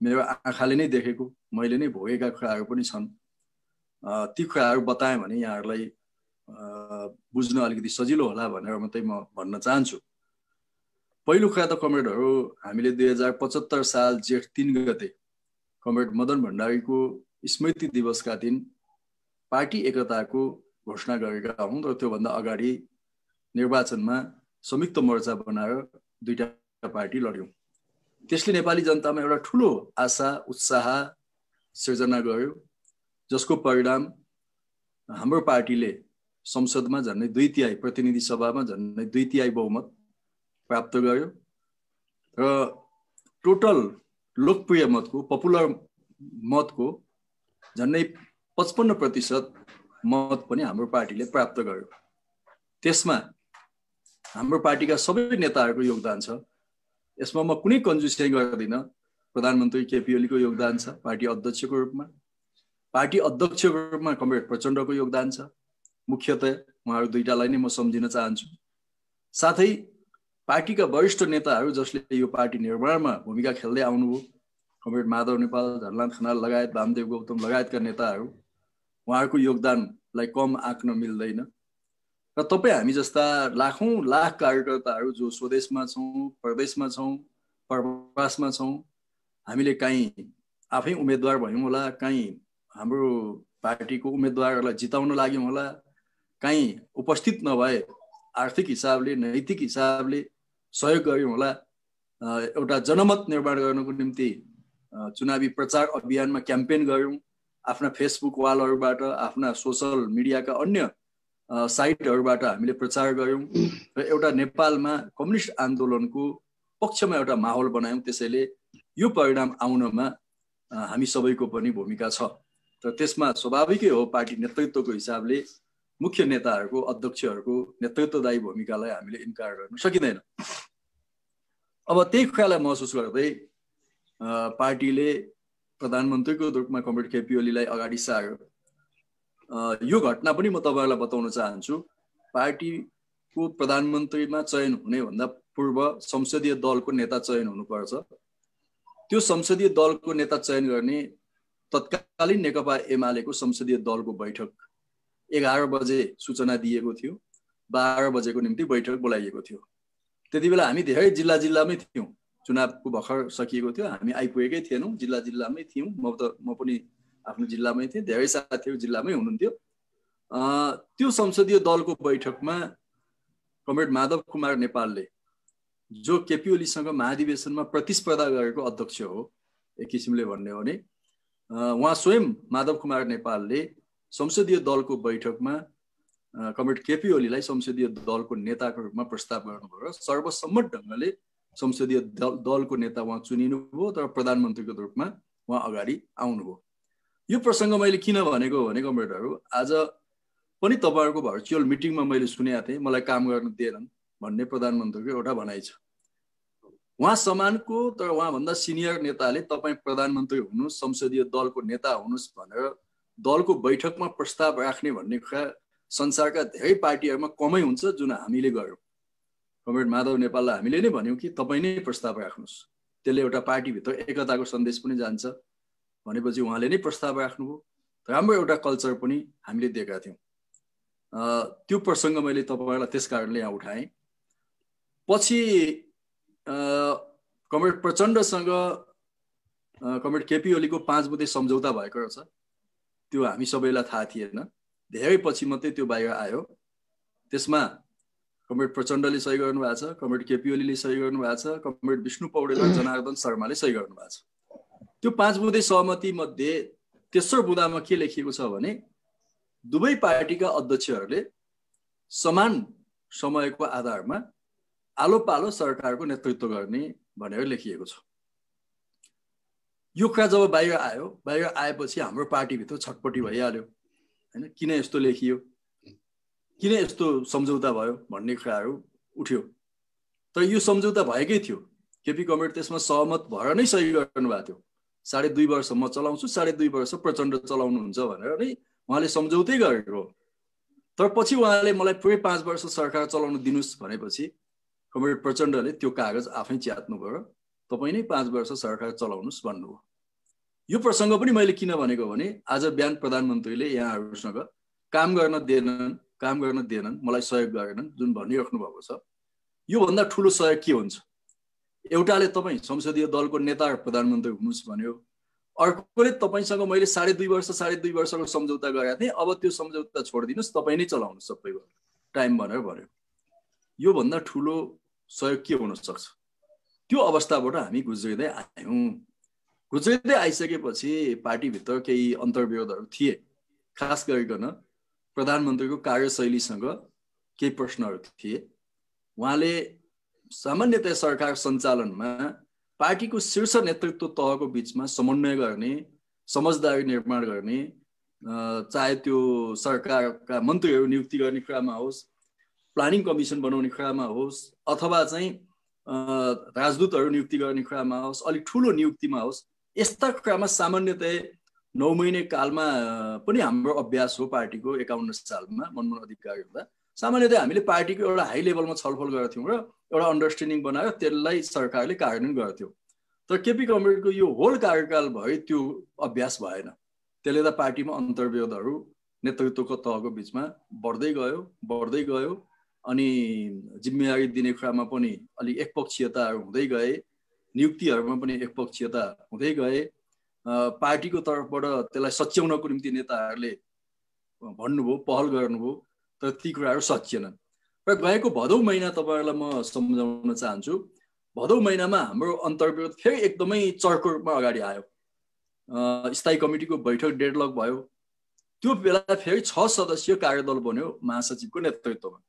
मेरो आँखाले नै देखेको मैले नै भोगेका कुराहरू पनि छन्। ती कुराहरू बताएँ भने यहाँहरूलाई बुझ्न अलिकति सजिलो होला भनेर मात्रै म भन्न चाहन्छु। पहिलो कुरा त कमरेडहरू, हामीले 2075 साल जेठ 3 गते कमरेड मदन भण्डारीको स्मृति दिवसका दिन पार्टी एकताको घोषणा गरेका हौँ र त्योभन्दा अगाडि निर्वाचनमा संयुक्त मोर्चा बनाएर दुईटा पार्टी लड्यौँ। त्यसले नेपाली जनतामा एउटा ठुलो आशा उत्साह सृजना गर्यो, जसको परिणाम हाम्रो पार्टीले संसदमा झन्डै 2/3, प्रतिनिधि सभामा झन्डै 2/3 बहुमत प्राप्त गर्यो र टोटल लोकप्रिय मतको, पपुलर मतको झन्डै 55% मत पनि हाम्रो पार्टीले प्राप्त गर्यो। त्यसमा हाम्रो पार्टीका सबै नेताहरूको योगदान छ। यसमा म कुनै कन्जुसियाइ गर्दिन। प्रधानमन्त्री केपी ओलीको योगदान छ पार्टी अध्यक्षको रूपमा, पार्टी अध्यक्षको रूपमा कमरेड प्रचण्डको योगदान छ। मुख्यतया उहाँहरू दुईटालाई नै म सम्झिन चाहन्छु। साथै पार्टीका वरिष्ठ नेताहरू जसले यो पार्टी निर्माणमा भूमिका खेल्दै आउनुभयो, कमरेड माधव नेपाल, झलनाथ खनाल लगायत, वामदेव गौतम लगायतका नेताहरू, उहाँहरूको योगदानलाई कम आँक्न मिल्दैन। र तपाईँ हामी जस्ता लाखौं लाख कार्यकर्ताहरू जो स्वदेशमा छौँ, परदेशमा छौँ, प्रवासमा छौँ, हामीले कहीँ आफै उम्मेदवार भयौँ होला, कहीँ हाम्रो पार्टीको उम्मेदवारहरूलाई जिताउन लाग्यौँ होला, कहीँ उपस्थित नभए आर्थिक हिसाबले, नैतिक हिसाबले सहयोग गर्यौँ होला। एउटा जनमत निर्माण गर्नको निम्ति चुनावी प्रचार अभियानमा क्याम्पेन गर्यौँ, आफ्ना फेसबुक वालहरूबाट, आफ्ना सोसल मिडियाका अन्य साइटहरूबाट हामीले प्रचार गर्यौँ र एउटा नेपालमा कम्युनिस्ट आन्दोलनको पक्षमा एउटा माहौल बनायौँ। त्यसैले यो परिणाम आउनमा हामी सबैको पनि भूमिका छ र त्यसमा स्वाभाविकै हो पार्टी नेतृत्वको हिसाबले मुख्य नेताहरूको, अध्यक्षहरूको नेतृत्वदायी भूमिकालाई हामीले इन्कार गर्न सकिँदैन। अब त्यही कुरालाई महसुस गर्दै पार्टीले प्रधानमन्त्रीको रूपमा कमरेड केपी ओलीलाई अगाडि सार्यो। यो घटना पनि म तपाईहरुलाई बताउन चाहन्छु। पार्टीको प्रधानमन्त्रीमा चयन हुने भन्दा पूर्व संसदीय दलको नेता चयन हुनुपर्छ। त्यो संसदीय दलको नेता चयन गर्ने तत्कालीन नेकपा एमालेको संसदीय दलको बैठक 11 बजे सूचना दिएको थियो, 12 बजेको निम्ति बैठक बोलाइएको थियो। त्यतिबेला हामी धेरै जिल्लामै थियौं, चुनावको भर्खर सकिएको थियो, हामी आइपुगेकै थिएनौं, जिल्लामै थियौं। म पनि आफ्नो जिल्लामै थिएँ, धेरै साथीहरू जिल्लामै हुनुहुन्थ्यो। त्यो संसदीय दलको बैठकमा कमरेड माधव कुमार नेपालले, जो केपी ओलीसँग महाधिवेशनमा प्रतिस्पर्धा गरेको अध्यक्ष हो एक किसिमले भन्ने हो भने, उहाँ स्वयं माधव कुमार नेपालले संसदीय दलको बैठकमा कमरेड केपी ओलीलाई संसदीय दलको नेताको रूपमा प्रस्ताव गर्नुभयो र सर्वसम्मत ढङ्गले संसदीय दलको नेता उहाँ चुनिनुभयो, तर प्रधानमन्त्रीको रूपमा उहाँ अगाडि आउनुभयो। यो प्रसङ्ग मैले किन भनेको भने कमरेडहरू, आज पनि तपाईहरुको भर्चुअल मिटिङमा मैले सुनेको थिएँ, मलाई काम गर्न दिएनन् भन्ने प्रधानमन्त्रीको एउटा भनाइ छ। उहाँ समानको तर उहाँभन्दा सिनियर नेताले तपाईँ प्रधानमन्त्री हुनुहोस्, संसदीय दलको नेता हुनुहोस् भनेर दलको बैठकमा प्रस्ताव राख्ने भन्ने कुरा संसारका धेरै पार्टीहरूमा कमै हुन्छ, जुन हामीले गर्यौं। कमरेड माधव नेपाललाई हामीले नै भन्यौं कि तपाईँ नै प्रस्ताव राख्नुहोस्, त्यसले एउटा पार्टीभित्र एकताको सन्देश पनि जान्छ भनेपछि उहाँले नै प्रस्ताव राख्नुभयो। राम्रो एउटा कल्चर पनि हामीले देखेका थियौं। त्यो प्रसङ्ग मैले तपाईहरुलाई त्यसकारणले यहाँ उठाएँ। पछि कमरेड प्रचण्डसँग कमरेड केपी ओलीको 5 बुँदे सम्झौता भएको रहेछ। त्यो हामी सबैलाई थाहा थिएन, धेरै पछि मात्रै त्यो बाहिर आयो। त्यसमा कमरेड प्रचण्डले सही गर्नु भएको छ, कमरेड केपी ओलीले सही गर्नु भएको छ, कमरेड विष्णु पौडेल र जनार्दन शर्माले सही गर्नु भएको छ। त्यो 5 बुँदे सहमति मध्ये तेस्रो बुँदामा के लेखिएको छ भने, दुवै पार्टीका अध्यक्षहरूले समान समयको आधारमा आलो पालो सरकारको नेतृत्व गर्ने भनेर लेखिएको छ। यो कुरा जब बाहिर आएपछि हाम्रो पार्टीभित्र छटपटी भइहाल्यो हैन, किन यस्तो लेखियो, किन यस्तो सम्झौता भयो भन्ने कुराहरू उठ्यो। तर यो सम्झौता भएकै थियो, केपी कमरेड त्यसमा सहमत भएर नै सही गर्नु भएको थियो। 2.5 वर्ष म चलाउँछु, 2.5 वर्ष प्रचण्ड चलाउनुहुन्छ भनेर नै उहाँले सम्झौतै गरेको। तर पछि उहाँले मलाई पुरै 5 वर्ष सरकार चलाउन दिनुस् भनेपछि कमरेड प्रचण्डले त्यो कागज आफै च्यात्नु भयो, तपाई नै 5 वर्ष सरकार चलाउनुस् भन्नुभयो। यो प्रसङ्ग पनि मैले किन भनेको भने आज बिहान प्रधानमन्त्रीले यहाँहरूसँग काम गर्न दिएनन्, मलाई सहयोग गरेनन् जुन भनिराख्नु भएको छ, यो भन्दा ठुलो सहयोग के हुन्छ? एउटाले तपाईँ संसदीय दलको नेता प्रधानमन्त्री हुनुहोस् भन्यो, अर्कोले तपाईसँग मैले 2.5 वर्षको सम्झौता गरेका थिएँ, अब त्यो सम्झौता छोडिदिनुहोस्, तपाईँ नै चलाउनुहोस् सबै टाइम भनेर भन्यो। यो भन्दा ठुलो सहयोग के हुन सक्छ? त्यो अवस्थाबाट हामी गुज्रिँदै आयौँ। गुज्रिँदै आइसकेपछि पार्टीभित्र केही अन्तर्विरोधहरू थिए, खास गरिकन प्रधानमन्त्रीको कार्यशैलीसँग केही प्रश्नहरू थिए। उहाँले सामान्यतया सरकार सञ्चालनमा पार्टीको शीर्ष नेतृत्व तहको बीचमा समन्वय गर्ने, समझदारी निर्माण गर्ने, चाहे त्यो सरकारका मन्त्रीहरू नियुक्ति गर्ने कुरामा होस्, प्लानिङ कमिसन बनाउने कुरामा होस्, अथवा चाहिँ राजदूतहरू नियुक्ति गर्ने कुरामा होस्, अलिक ठुलो नियुक्तिमा होस्, यस्ता कुरामा सामान्यतया 9 महिने कालमा पनि हाम्रो अभ्यास हो। पार्टीको 51 सालमा मनमोहन अधिकारी हुँदा सामान्यतया हामीले पार्टीको एउटा हाई लेभलमा छलफल गर्थ्यौँ र एउटा अन्डरस्ट्यान्डिङ बनाएर त्यसलाई सरकारले कार्यान्वयन गर्थ्यो। तर केपी कमरेडको यो होल कार्यकाल भए त्यो अभ्यास भएन। त्यसले त पार्टीमा अन्तर्विरोधहरू नेतृत्वको तहको बिचमा बढ्दै गयो अनि जिम्मेवारी दिने कुरामा पनि अलि एकपक्षीयताहरू हुँदै गए, नियुक्तिहरूमा पनि एकपक्षीयता हुँदै गए। पार्टीको तर्फबाट त्यसलाई सच्याउनको निम्ति नेताहरूले भन्नुभयो, पहल गर्नुभयो, तर ती कुराहरू सचिएनन्। र गएको भदौ महिना तपाईँहरूलाई म सम्झाउन चाहन्छु, भदौ महिनामा हाम्रो अन्तर्विरोध फेरि एकदमै चर्को रूपमा अगाडि आयो। स्थायी कमिटीको बैठक डेडलक भयो। त्यो बेला फेरि 6 सदस्यीय कार्यदल बन्यो महासचिवको नेतृत्वमा।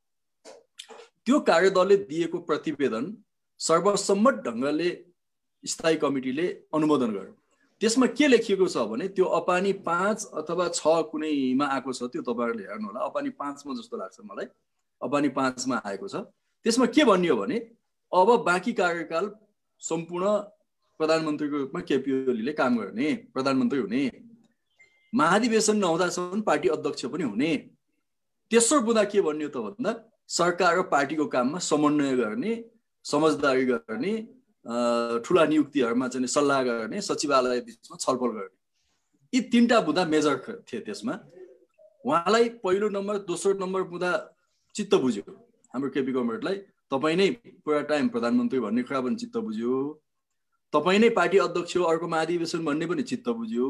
त्यो कार्यदलले दिएको प्रतिवेदन सर्वसम्मत ढङ्गले स्थायी कमिटीले अनुमोदन गर्यो। त्यसमा के लेखिएको छ भने त्यो अपानी 5 अथवा 6 कुनैमा आएको छ, त्यो तपाईँहरूले हेर्नु होला। अपानी 5 मा जस्तो लाग्छ मलाई, अपानी 5 मा आएको छ। त्यसमा के भनियो भने अब बाँकी कार्यकाल सम्पूर्ण प्रधानमन्त्रीको रूपमा केपी ओलीले काम गर्ने, प्रधानमन्त्री हुने, महाधिवेशन नहुँदासम्म पार्टी अध्यक्ष पनि हुने। तेस्रो बुँदा के भनियो त भन्दा सरकार र पार्टीको काममा समन्वय गर्ने, समझदारी गर्ने, ठुला नियुक्तिहरूमा चाहिँ सल्लाह गर्ने, सचिवालय बिचमा छलफल गर्ने। यी 3टा बुँदा मेजर थिए। त्यसमा उहाँलाई पहिलो नम्बर, दोस्रो नम्बर बुँदा चित्त बुझ्यो हाम्रो केपी कमरेडलाई। तपाईँ नै पुरा टाइम प्रधानमन्त्री भन्ने कुरा पनि चित्त बुझ्यो, तपाईँ नै पार्टी अध्यक्ष हो अर्को महाधिवेशन भन्ने पनि चित्त बुझ्यो,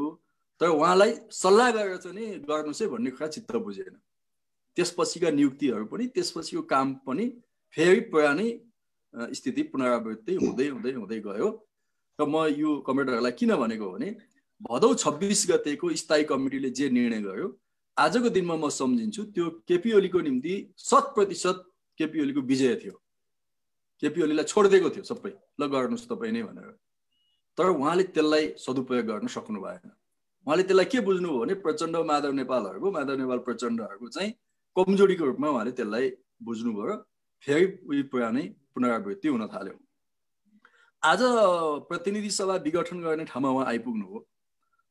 तर उहाँलाई सल्लाह गरेर चाहिँ गर्नुहोस् है भन्ने कुरा चित्त बुझेन। त्यसपछिका नियुक्तिहरू पनि, त्यसपछिको काम पनि फेरि पुरानै स्थिति पुनरावृत्ति हुँदै गयो। र म यो कमरेडहरूलाई किन भनेको भने भदौ 26 गतेको स्थायी कमिटीले जे निर्णय गर्यो आजको दिनमा म सम्झिन्छु त्यो केपी ओलीको निम्ति 100% केपी ओलीको विजय थियो। केपी ओलीलाई छोडिदिएको थियो सबै, ल गर्नुहोस् तपाईँ नै भनेर। तर उहाँले त्यसलाई सदुपयोग गर्न सक्नु भएन। उहाँले त्यसलाई के बुझ्नुभयो भने प्रचण्ड माधव नेपाल प्रचण्डहरूको चाहिँ कमजोरीको रूपमा उहाँले त्यसलाई बुझ्नुभयो र फेरि उही पुरानै पुनरावृत्ति हुन थाल्यो। आज प्रतिनिधि सभा विघटन गर्ने ठाउँमा उहाँ आइपुग्नुभयो।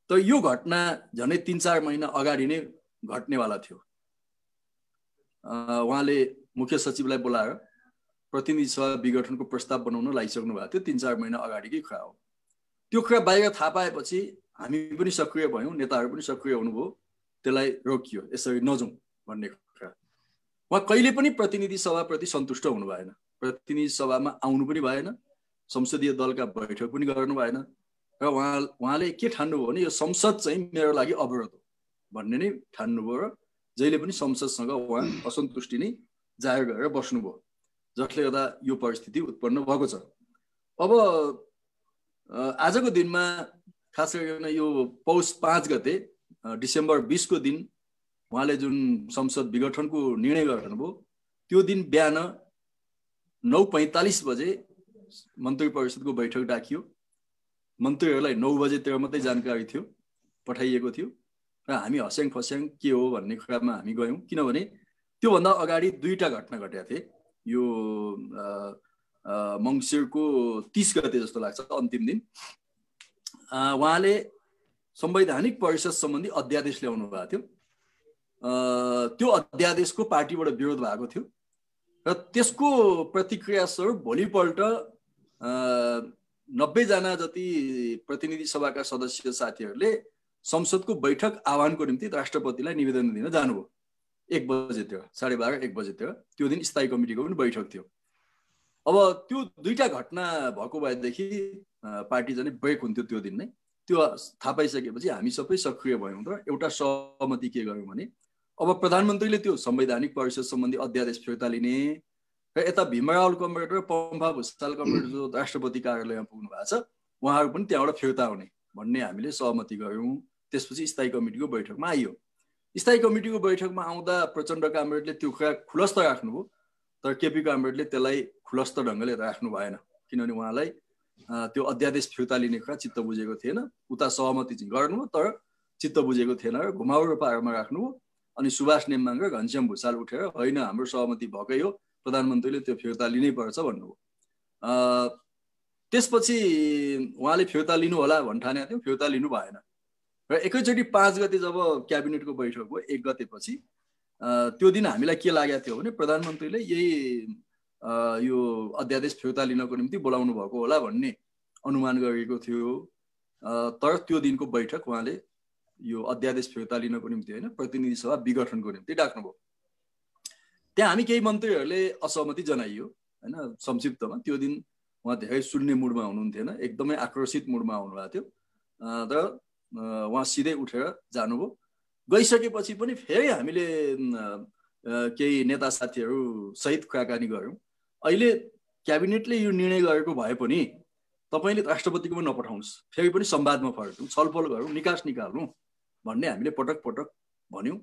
तर यो घटना झनै 3-4 महिना अगाडि नै घट्नेवाला थियो। उहाँले मुख्य सचिवलाई बोलाएर प्रतिनिधि सभा विघटनको प्रस्ताव बनाउन लागिसक्नु भएको थियो, 3-4 महिना अगाडिकै कुरा हो। त्यो कुरा बाहिर थाहा पाएपछि हामी पनि सक्रिय भयौँ, नेताहरू पनि सक्रिय हुनुभयो, त्यसलाई रोकियो, यसरी नजाउँ भन्ने कुरा। उहाँ कहिले पनि प्रतिनिधि सभाप्रति सन्तुष्ट हुनु भएन, प्रतिनिधि सभामा आउनु पनि भएन, संसदीय दलका बैठक पनि गर्नु भएन। र उहाँले के ठान्नुभयो भने यो संसद चाहिँ मेरो लागि अवरोध हो भन्ने नै ठान्नुभयो र जहिले पनि संसदसँग उहाँ असन्तुष्टि नै जाहेर गरेर बस्नुभयो, जसले गर्दा यो परिस्थिति उत्पन्न भएको छ। अब आजको दिनमा खास गरिकन यो पौष 5 गते डिसेम्बर 20 को दिन उहाँले जुन संसद विघटनको निर्णय गर्नुभयो त्यो दिन बिहान 9:45 बजे मन्त्री परिषदको बैठक डाकियो। मन्त्रीहरूलाई 9 बजेतिर मात्रै जानकारी थियो, पठाइएको थियो र हामी हस्याङ फस्याङ के हो भन्ने कुरामा हामी गयौँ। किनभने त्योभन्दा अगाडि 2टा घटना घटेका थिए। यो मङ्सिरको 30 गते जस्तो लाग्छ अन्तिम दिन उहाँले संवैधानिक परिषद सम्बन्धी अध्यादेश ल्याउनु भएको थियो। त्यो अध्यादेशको पार्टीबाट विरोध भएको थियो र त्यसको प्रतिक्रिया स्वरूप भोलिपल्ट 90 जना जति प्रतिनिधि सभाका सदस्य साथीहरूले संसदको बैठक आह्वानको निम्ति राष्ट्रपतिलाई निवेदन दिन जानुभयो 1 बजेतिर 12:30 1 बजेतिर त्यो दिन स्थायी कमिटीको पनि बैठक थियो। अब त्यो दुईटा घटना भएको भएदेखि पार्टी चाहिँ ब्रेक हुन्थ्यो त्यो दिन नै। त्यो थाहा पाइसकेपछि हामी सबै सक्रिय भयौँ र एउटा सहमति के गर्यौँ भने अब प्रधानमन्त्रीले त्यो संवैधानिक परिषद सम्बन्धी अध्यादेश फिर्ता लिने र यता भीमराव कमरेड र पम्फा भुसाल कमरेड जो राष्ट्रपति कार्यालयमा पुग्नु भएको छ उहाँहरू पनि त्यहाँबाट फिर्ता हुने भन्ने हामीले सहमति गर्यौँ। त्यसपछि स्थायी कमिटीको बैठकमा आइयो। स्थायी कमिटीको बैठकमा आउँदा प्रचण्ड कामरेडले त्यो कुरा खुलस्त राख्नुभयो, तर केपी कामरेडले त्यसलाई खुलस्त ढङ्गले राख्नु भएन, किनभने उहाँलाई त्यो अध्यादेश फिर्ता लिने कुरा चित्त बुझेको थिएन। उता सहमति चाहिँ गर्नुभयो तर चित्त बुझेको थिएन र घुमाउरो पारमा राख्नुभयो। अनि सुभाष नेम्बाङ र घनश्याम भुसाल उठेर होइन हाम्रो सहमति भएकै हो, प्रधानमन्त्रीले त्यो फिर्ता लिनै पर्छ भन्नुभयो। त्यसपछि उहाँले फिर्ता लिनु होला भन्ठानेको थियो, फिर्ता लिनु भएन र एकैचोटि 5 गते जब क्याबिनेटको बैठक भयो 1 गतेपछि त्यो दिन हामीलाई के लागेको थियो भने प्रधानमन्त्रीले यही यो अध्यादेश फिर्ता लिनको निम्ति बोलाउनु भएको होला भन्ने अनुमान गरिएको थियो। तर त्यो दिनको बैठक उहाँले यो अध्यादेश फिर्ता लिनको निम्ति होइन प्रतिनिधि सभा विघटनको निम्ति डाक्नुभयो। त्यहाँ हामी केही मन्त्रीहरूले असहमति जनाइयो होइन। संक्षिप्तमा त्यो दिन उहाँ धेरै सुन्ने मुडमा हुनुहुन्थेन, एकदमै आक्रोशित मुडमा आउनुभएको थियो र उहाँ सिधै उठेर जानुभयो। गइसकेपछि पनि फेरि हामीले केही नेता साथीहरू सहित कुराकानी गऱ्यौँ। अहिले क्याबिनेटले यो निर्णय गरेको भए पनि तपाईँले राष्ट्रपतिकोमा नपठाउनुहोस्, फेरि पनि संवादमा फर्कौँ, छलफल गरौँ, निकास निकाल्नु भन्ने हामीले पटक पटक भन्यौँ।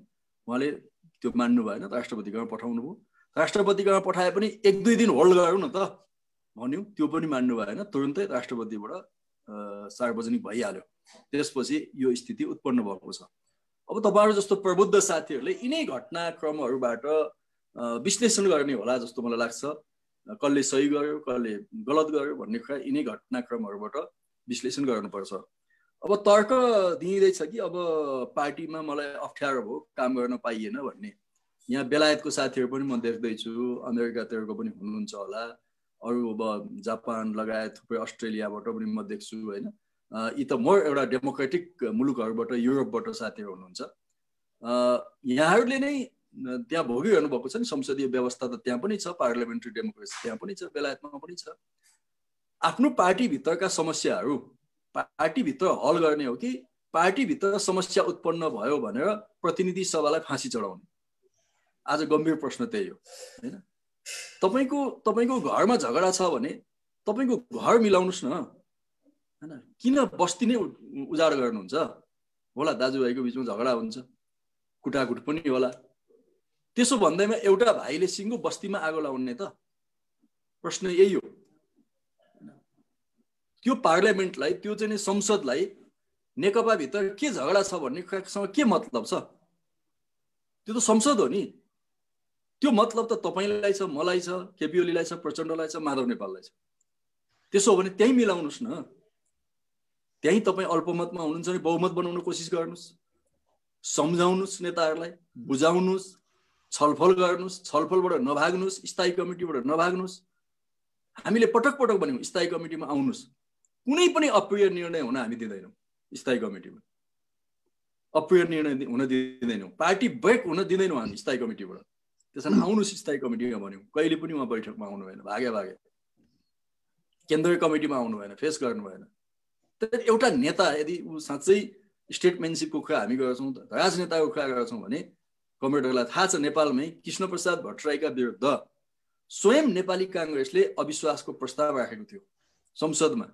उहाँले त्यो मान्नु भएन, राष्ट्रपतिकोमा पठाउनु भयो। राष्ट्रपतिकोमा पठाए पनि 1-2 दिन होल्ड गरौँ न त भन्यौँ, त्यो पनि मान्नु भएन। तुरुन्तै राष्ट्रपतिबाट सार्वजनिक भइहाल्यो। त्यसपछि यो स्थिति उत्पन्न भएको छ। अब तपाईँहरू जस्तो प्रबुद्ध साथीहरूले यिनै घटनाक्रमहरूबाट विश्लेषण गर्ने होला जस्तो मलाई लाग्छ। कसले सही गर्यो कसले गलत गर्यो भन्ने कुरा यिनै घटनाक्रमहरूबाट विश्लेषण गर्नुपर्छ। अब तर्क दिइँदैछ कि अब पार्टीमा मलाई अप्ठ्यारो भयो, काम गर्न पाइएन भन्ने। यहाँ बेलायतको साथीहरू पनि म देख्दैछु, अमेरिकातिरको पनि हुनुहुन्छ होला, अरू अब जापान लगायत थुप्रै अस्ट्रेलियाबाट पनि म देख्छु होइन। यी त मोर एउटा डेमोक्रेटिक मुलुकहरूबाट युरोपबाट साथीहरू हुनुहुन्छ। यहाँहरूले नै त्यहाँ भोगिरहनु भएको छ नि, संसदीय व्यवस्था त त्यहाँ पनि छ, पार्लियामेन्ट्री डेमोक्रेसी त्यहाँ पनि छ, बेलायतमा पनि छ। आफ्नो पार्टीभित्रका समस्याहरू पार्टीभित्र हल गर्ने हो कि पार्टीभित्र समस्या उत्पन्न भयो भनेर प्रतिनिधि सभालाई फाँसी चढाउने? आज गम्भीर प्रश्न त्यही हो होइन। तपाईँको घरमा झगडा छ भने तपाईँको घर मिलाउनुहोस् न होइन। किन बस्ती नै उजाड गर्नुहुन्छ? होला दाजुभाइको बिचमा झगडा हुन्छ, कुटाकुट पनि होला, त्यसो भन्दैमा एउटा भाइले सिङ्गो बस्तीमा आगो लाउने त? प्रश्न यही हो। त्यो पार्लियामेन्टलाई, त्यो चाहिँ संसदलाई नेकपा भित्र के झगडा छ भन्ने कुरासँग के मतलब छ? त्यो त संसद हो नि। त्यो मतलब त तपाईँलाई छ, मलाई छ, केपी ओलीलाई छ, प्रचण्डलाई छ, माधव नेपाललाई छ। त्यसो हो भने त्यही मिलाउनुहोस् न। त्यही तपाईँ अल्पमतमा हुनुहुन्छ भने बहुमत बनाउन कोसिस गर्नुहोस्, सम्झाउनुहोस् नेताहरूलाई, बुझाउनुहोस्, छलफल गर्नुहोस्, छलफलबाट नभाग्नुहोस्, स्थायी कमिटीबाट नभाग्नुहोस्। हामीले पटक पटक भन्यौँ स्थायी कमिटीमा आउनुहोस्। कुनै पनि अप्रिय निर्णय हुन हामी दिँदैनौँ स्थायी कमिटीमा, अप्रिय निर्णय हुन दिँदैनौँ, पार्टी ब्रेक हुन दिँदैनौँ हामी स्थायी कमिटीबाट। त्यसैले आउनुहोस् स्थायी कमिटीमा भन्यौँ। कहिले पनि उहाँ बैठकमा आउनु भएन, भागे केन्द्रीय कमिटीमा आउनु भएन, फेस गर्नु भएन। तर एउटा नेता यदि ऊ साँच्चै स्टेटमेन्टसिपको कुरा हामी गर्छौँ, राजनेताको कुरा गर्छौँ भने कमरेडहरूलाई थाहा छ नेपालमै कृष्णप्रसाद भट्टराईका विरुद्ध स्वयं नेपाली काङ्ग्रेसले अविश्वासको प्रस्ताव राखेको थियो संसदमा।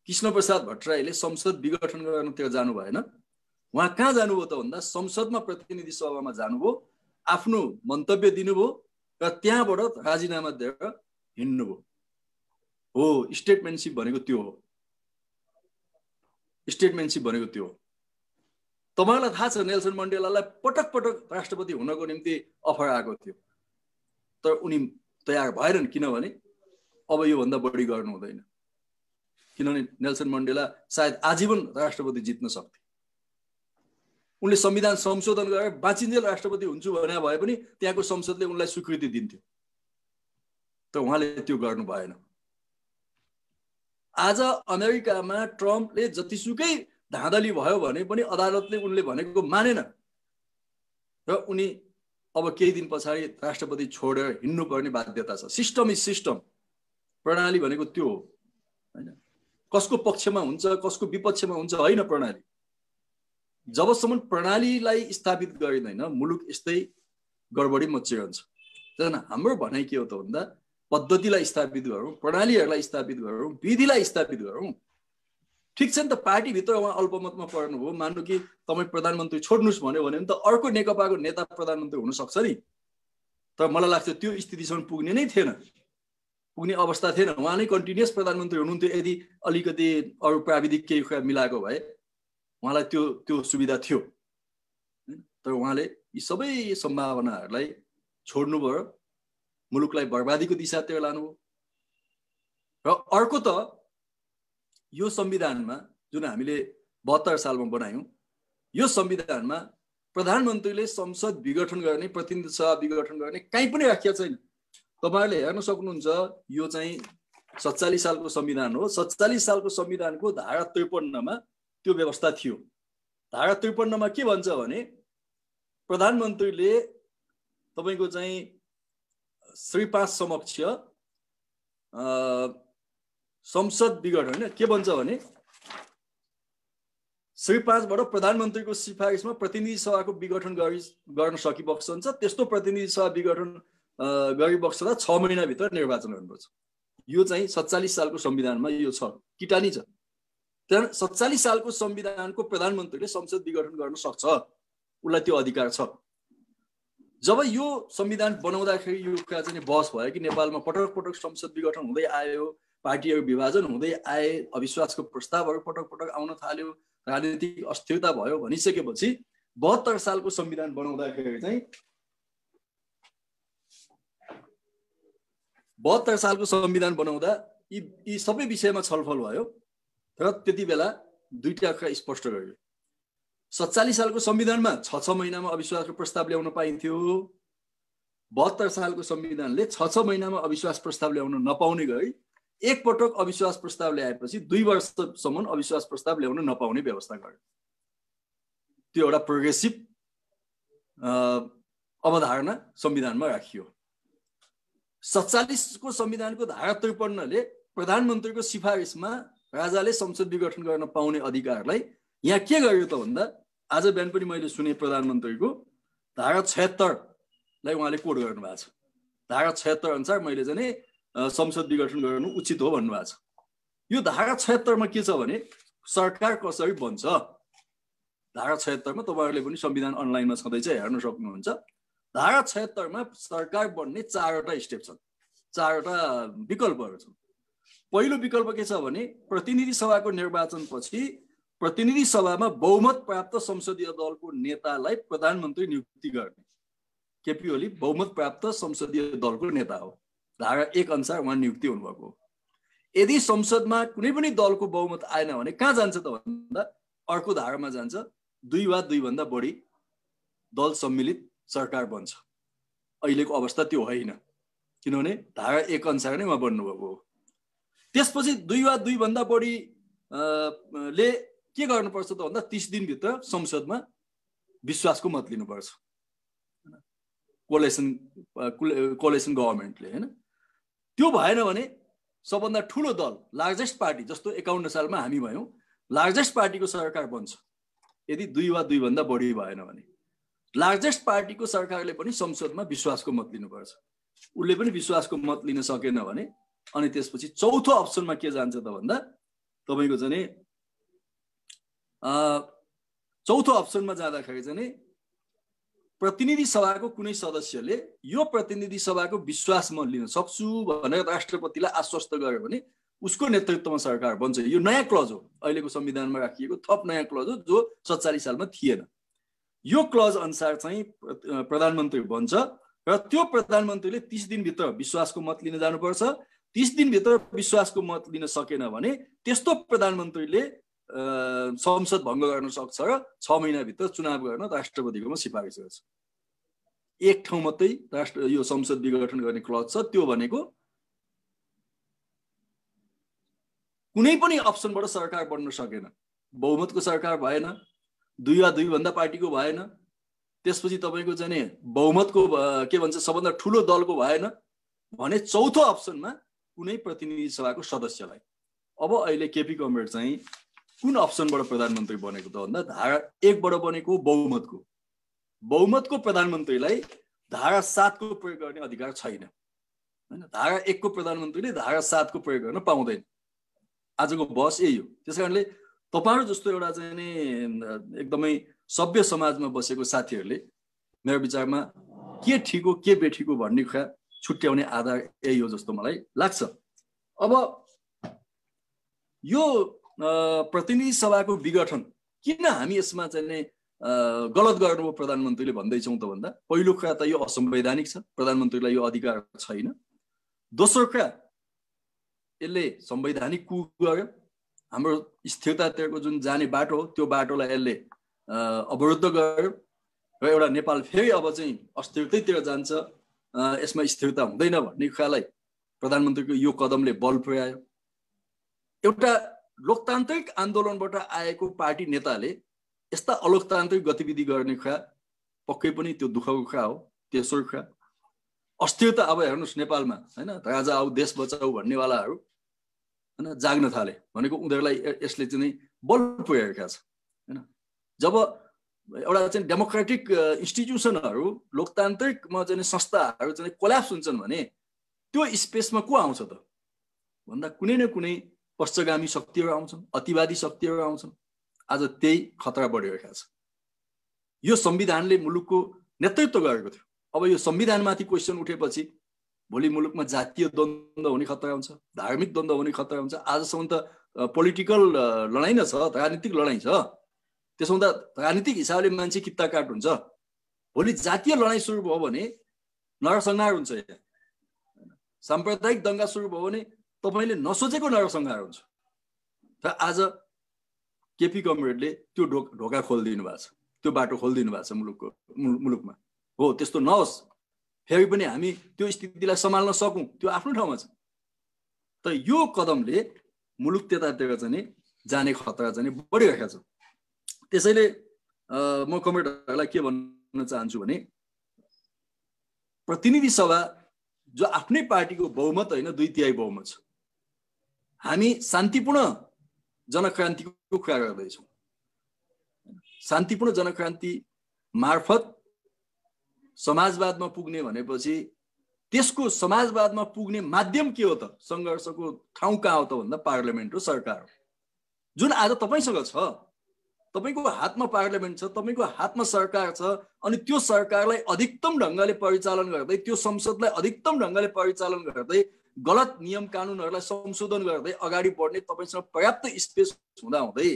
कृष्णप्रसाद भट्टराईले संसद विघटन गर्नतिर जानु भएन। उहाँ कहाँ जानुभयो त भन्दा संसदमा प्रतिनिधि सभामा जानुभयो, आफ्नो मन्तव्य दिनुभयो र त्यहाँबाट राजीनामा दिएर हिँड्नुभयो। हो, स्टेटमेन्टसिप भनेको त्यो हो। स्टेटमेन्टसिप भनेको त्यो हो। तपाईँलाई थाहा छ नेल्सन मण्डेलालाई पटक पटक राष्ट्रपति हुनको निम्ति अफर आएको थियो, तर उनी तयार भएनन्। किनभने अब योभन्दा बढी गर्नु हुँदैन, किनभने नेल्सन मण्डेला सायद आजीवन राष्ट्रपति जित्न सक्थे। उनले संविधान संशोधन गरेर बाँचिन्जेल राष्ट्रपति हुन्छु भने भए पनि त्यहाँको संसदले उनलाई स्वीकृति दिन्थ्यो, तर उहाँले त्यो गर्नु भएन। आज अमेरिकामा ट्रम्पले जतिसुकै धाँधली भयो भने पनि अदालतले उनले भनेको मानेन र उनी अब केही दिन पछाडि राष्ट्रपति छोडेर हिँड्नुपर्ने बाध्यता छ। सिस्टम इज सिस्टम, प्रणाली भनेको त्यो हो हैन। कसको पक्षमा हुन्छ कसको विपक्षमा हुन्छ होइन प्रणाली। जबसम्म प्रणालीलाई स्थापित गरिँदैन मुलुक यस्तै गडबडी मचिरहन्छ। त्यसैले हाम्रो भनाइ के हो त भन्दा पद्धतिलाई स्थापित गरौँ, प्रणालीहरूलाई स्थापित गरौँ, विधिलाई स्थापित गरौँ। ठिक छ नि त, पार्टीभित्र उहाँ अल्पमतमा पर्नुभयो, मान्नु कि तपाईँ प्रधानमन्त्री छोड्नुहोस् भन्यो भने त अर्को नेकपाको नेता प्रधानमन्त्री हुनसक्छ नि। तर मलाई लाग्छ त्यो स्थितिसम्म पुग्ने नै थिएन, पुग्ने अवस्था थिएन। उहाँ नै कन्टिन्युअस प्रधानमन्त्री हुनुहुन्थ्यो। यदि अलिकति अरू प्राविधिक केही कुरा मिलाएको भए उहाँलाई त्यो सुविधा थियो। तर उहाँले यी सबै सम्भावनाहरूलाई छोड्नुभयो, मुलुकलाई बर्बादीको दिशातिर लानुभयो। र अर्को त यो संविधानमा जुन हामीले 72 सालमा बनायौँ, यो संविधानमा प्रधानमन्त्रीले संसद विघटन गर्ने, प्रतिनिधि सभा विघटन गर्ने कहीँ पनि राखिएको छैन। तपाईहरुले हेर्न सक्नुहुन्छ, यो चाहिँ 47 सालको संविधान हो। 47 सालको संविधानको धारा 53 मा त्यो व्यवस्था थियो। धारा 53 मा के भन्छ भने प्रधानमन्त्रीले तपाईको चाहिँ श्री 5 समक्ष संसद विघटन हैन के भन्छ भने श्री 5 बाट प्रधानमन्त्रीको सिफारिसमा प्रतिनिधि सभाको विघटन गर्न सकिबक्सन्छ। त्यस्तो प्रतिनिधि सभा विघटन गरिबक्सदा 6 महिना भित्र निर्वाचन गर्नुपर्छ। यो चाहिँ 47 सालको संविधानमा यो छ, किटानी छ। त्यहाँ 47 सालको संविधानको प्रधानमन्त्रीले संसद विघटन गर्न सक्छ, उलाई त्यो अधिकार छ। जब यो संविधान बनाउँदाखेरि यो कुरा चाहिँ बहस भयो कि नेपालमा पटक पटक संसद विघटन हुँदै आयो, पार्टीहरु विभाजन हुँदै आए, अविश्वासको प्रस्तावहरु पटक पटक आउन थाल्यो, राजनीतिक अस्थिरता भयो भनिसकेपछि 72 सालको संविधान बनाउँदाखेरि चाहिँ 72 सालको संविधान बनाउँदा यी सबै विषयमा छलफल भयो र त्यति बेला दुईटा कुरा स्पष्ट गरियो। 47 सालको संविधानमा 6 महिनामा अविश्वासको प्रस्ताव ल्याउन पाइन्थ्यो। 72 सालको संविधानले 6 महिनामा अविश्वास प्रस्ताव ल्याउन नपाउने गरी एक पटक अविश्वास प्रस्ताव ल्याएपछि 2 वर्षसम्म अविश्वास प्रस्ताव ल्याउन नपाउने व्यवस्था गर्यो। त्यो एउटा प्रोग्रेसिभ अवधारणा संविधानमा राखियो। 47 को संविधानको धारा 53 ले प्रधानमन्त्रीको सिफारिसमा राजाले संसद विघटन गर्न पाउने अधिकारलाई यहाँ के गर्यो त भन्दा आज बिहान पनि मैले सुने प्रधानमन्त्रीको धारा 76 लाई उहाँले कोड गर्नु भएको छ। धारा 76 अनुसार मैले चाहिँ संसद विघटन गर्नु उचित हो भन्नु भएको छ। यो धारा 76 मा के छ भने सरकार कसरी बन्छ। धारा 76 मा तपाईहरुले पनि संविधान अनलाइनमा छँदैछ, हेर्न सक्नुहुन्छ। धारा 76 मा सरकार बन्ने 4 वटा स्टेप छन्, 4 वटा विकल्पहरु छन्। पहिलो विकल्प के छ भने प्रतिनिधि सभाको निर्वाचनपछि प्रतिनिधि सभामा बहुमत प्राप्त संसदीय दलको नेतालाई प्रधानमन्त्री नियुक्ति गर्ने। केपी ओली बहुमत प्राप्त संसदीय दलको नेता हो। धारा 1 अनुसार उहाँ नियुक्ति हुनुभएको हो। यदि संसदमा कुनै पनि दलको बहुमत आएन भने कहाँ जान्छ त भन्दा अर्को धारामा जान्छ। 2 वा 2 भन्दा बढी दल सम्मिलित सरकार बन्छ। अहिलेको अवस्था त्यो होइन, किनभने धारा 1 अनुसार नै उहाँ बन्नुभएको हो। त्यसपछि 2 वा 2 भन्दा बढी ले के गर्नुपर्छ त भन्दा 30 दिन भित्र संसदमा विश्वासको मत लिनुपर्छ। कोलेसन गभर्नमेन्टले हैन। त्यो भएन भने सबभन्दा ठूलो दल लार्जेस्ट पार्टी, जस्तो 51 सालमा हामी भयौं, लार्जेस्ट पार्टीको सरकार बन्छ। यदि 2 वा 2 भन्दा बढी भएन भने लार्जेस्ट पार्टीको सरकारले पनि संसदमा विश्वासको मत लिनुपर्छ। उले पनि विश्वासको मत लिन सकेन भने अनि त्यसपछि चौथो अप्सनमा के जान्छ त भन्दा तपाईको चाहिँ चौथो अप्सनमा जाँदाखेरि चाहिँ प्रतिनिधि सभाको कुनै सदस्यले यो प्रतिनिधि सभाको विश्वास म लिन सक्छु भनेर राष्ट्रपतिलाई आश्वस्त गर्यो भने उसको नेतृत्वमा सरकार बन्छ। यो नयाँ क्लज हो, अहिलेको संविधानमा राखिएको थप नयाँ क्लज हो जो 47 सालमा थिएन। यो क्लज अनुसार चाहिँ प्रधानमन्त्री बन्छ र त्यो प्रधानमन्त्रीले 30 दिन भित्र विश्वासको मत लिन जानुपर्छ। 30 दिन भित्र विश्वासको मत लिन सकेन भने त्यस्तो प्रधानमन्त्रीले संसद भङ्ग गर्न सक्छ र 6 महिना भित्र चुनाव गर्न राष्ट्रपतिकोमा सिफारिस गर्छ। एक ठाउँ मात्रै यो संसद विघटन गर्ने क्लज छ, त्यो भनेको कुनै पनि अप्सनबाट सरकार बन्न सकेन। बहुमतको सरकार भएन, 2 वा 2 भन्दा पार्टीको भएन, त्यसपछि तपाईको चाहिँ बहुमतको के भन्छ सबभन्दा ठुलो दलको भएन भने चौथो अप्सनमा कुनै प्रतिनिधि सभाको सदस्यलाई। अब अहिले केपी कमरेड चाहिँ कुन अप्सनबाट प्रधानमन्त्री बनेको त भन्दा धारा 1 बाट बनेको बहुमतको। बहुमतको प्रधानमन्त्रीलाई धारा 7 को प्रयोग गर्ने अधिकार छैन हैन। धारा 1 को प्रधानमन्त्रीले धारा 7 को प्रयोग गर्न पाउँदैन। आजको बहस यही हो। त्यसकारणले तपाईहरु जस्तो एउटा चाहिँ नि एकदमै सभ्य समाजमा बसेको साथीहरुले मेरो विचारमा के ठीक हो के बेठिक हो भन्ने कुरा छुट्याउने आधार यही हो जस्तो मलाई लाग्छ। अब यो प्रतिनिधि सभाको विघटन किन हामी यसमा चाहिँ नि गलत गर्नुभयो प्रधानमन्त्रीले भन्दैछौँ त भन्दा पहिलो कुरा त यो असंवैधानिक छ, प्रधानमन्त्रीलाई यो अधिकार छैन। दोस्रो कुरा यसले संवैधानिक कु गर्यो, हाम्रो स्थिरतातिरको जुन जाने बाटो हो त्यो बाटोलाई यसले अवरुद्ध गर्यो र एउटा नेपाल फेरि अब चाहिँ अस्थिरतातिर जान्छ, यसमा स्थिरता हुँदैन भन्ने कुरालाई प्रधानमन्त्रीको यो कदमले बल पुर्यायो। एउटा लोकतान्त्रिक आन्दोलनबाट आएको पार्टी नेताले यस्ता अलोकतान्त्रिक गतिविधि गर्ने कुरा पक्कै पनि त्यो दुःखको कुरा हो। तेस्रो कुरा अस्थिरता, अब हेर्नुस् नेपालमा हैन राजा आऊ देश बचाऊ भन्नेवालाहरू हैन जाग्न थाले भनेको उनीहरूलाई यसले चाहिँ बल पुर्याएका छ हैन। जब एउटा चाहिँ डेमोक्रेटिक इन्स्टिट्युसनहरू लोकतान्त्रिकमा चाहिँ संस्थाहरू चाहिँ कोल्याप्स हुन्छन् भने त्यो स्पेसमा को आउँछ त भन्दा कुनै न कुनै पश्चगामी शक्तिहरू आउँछन्, अतिवादी शक्तिहरू आउँछन्। आज त्यही खतरा बढिरहेको छ। यो संविधानले मुलुकको नेतृत्व गरेको थियो। अब यो संविधानमाथि क्वेसन उठेपछि भोलि मुलुकमा जातीय द्वन्द्व हुने खतरा हुन्छ, धार्मिक द्वन्द्व हुने खतरा हुन्छ। आजसम्म त पोलिटिकल लडाई न छ, राजनीतिक लडाई छ। त्यसो हुँदा राजनीतिक हिसाबले मान्छे कित्ता काट हुन्छ। भोलि जातीय लडाई सुरु भयो भने नरसंहार हुन्छ। यहाँ साम्प्रदायिक दंगा सुरु भयो भने तपाईले नसोचेको नरसंहार हुन्छ। र आज केपी कमरेडले त्यो ढोका खोलिदिनु भएको छ, त्यो बाटो खोलिदिनु भएको छ मुलुकमा। हो त्यस्तो नहोस्, फेरि पनि हामी त्यो स्थितिलाई सम्हाल्न सकौं, त्यो आफ्नो ठाउँमा छ। तर यो कदमले मुलुक त्यतातिर चाहिँ जाने खतरा चाहिँ बढिरहेको छ। त्यसैले म कमरेडहरूलाई के भन्न चाहन्छु भने प्रतिनिधि सभा जो आफ्नै पार्टीको बहुमत होइन 2/3 बहुमत छ। हामी शान्तिपूर्ण जनक्रान्तिको कुरा गर्दैछौँ। शान्तिपूर्ण जनक्रान्ति मार्फत समाजवादमा पुग्ने भनेपछि त्यसको समाजवादमा पुग्ने माध्यम के हो त? संघर्षको ठाउँ कहाँ हो त भन्दा पार्लियामेन्ट हो, सरकार हो। जुन आज तपाईसँग छ, तपाईको हातमा पार्लियामेन्ट छ, तपाईको हातमा सरकार छ। अनि त्यो सरकारलाई अधिकतम ढंगले परिचालन गर्दै, त्यो संसदलाई अधिकतम ढंगले परिचालन गर्दै, गलत नियम कानुनहरूलाई संशोधन गर्दै अगाडि बढ्ने तपाईसँग पर्याप्त स्पेस हुँदा हुँदै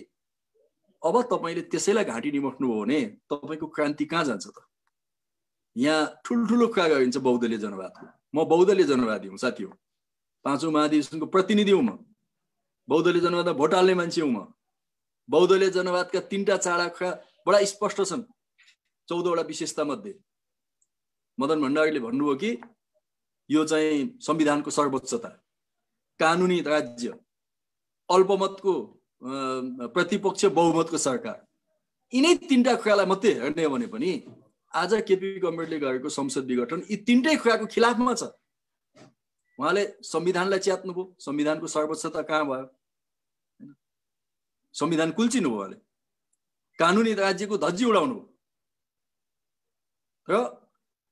अब तपाईले त्यसैलाई घाँटी निमोट्नु हो भने तपाईको क्रान्ति कहाँ जान्छ त? यहाँ ठुलठुलो कुरा गरिन्छ बहुदलीय जनवादको। म बहुदलीय जनवादी हुँ साथी हो, 5औं महाधिवेशनको प्रतिनिधि हुँ। म बहुदलीय जनवादमा भोट हाल्ने मान्छे हुँ। म बहुदलीय जनवादका 3टा चाडा कुरा बडा स्पष्ट छन्। 14 वटा विशेषता मध्ये मदन भण्डारीले भन्नुभयो कि यो चाहिँ संविधानको सर्वोच्चता, कानुनी राज्य, अल्पमतको प्रतिपक्ष बहुमतको सरकार, यिनै 3टा कुरालाई मात्रै हेर्ने हो भने पनि आज केपी कमरेडले गरेको संसद विघटन यी 3टै कुराको खिलाफमा छ। उहाँले संविधानलाई च्यात्नुभयो, संविधानको सर्वोच्चता कहाँ भयो? संविधान कुल्चिनु भयो उहाँले, कानुनी राज्यको धज्जी उडाउनु भयो र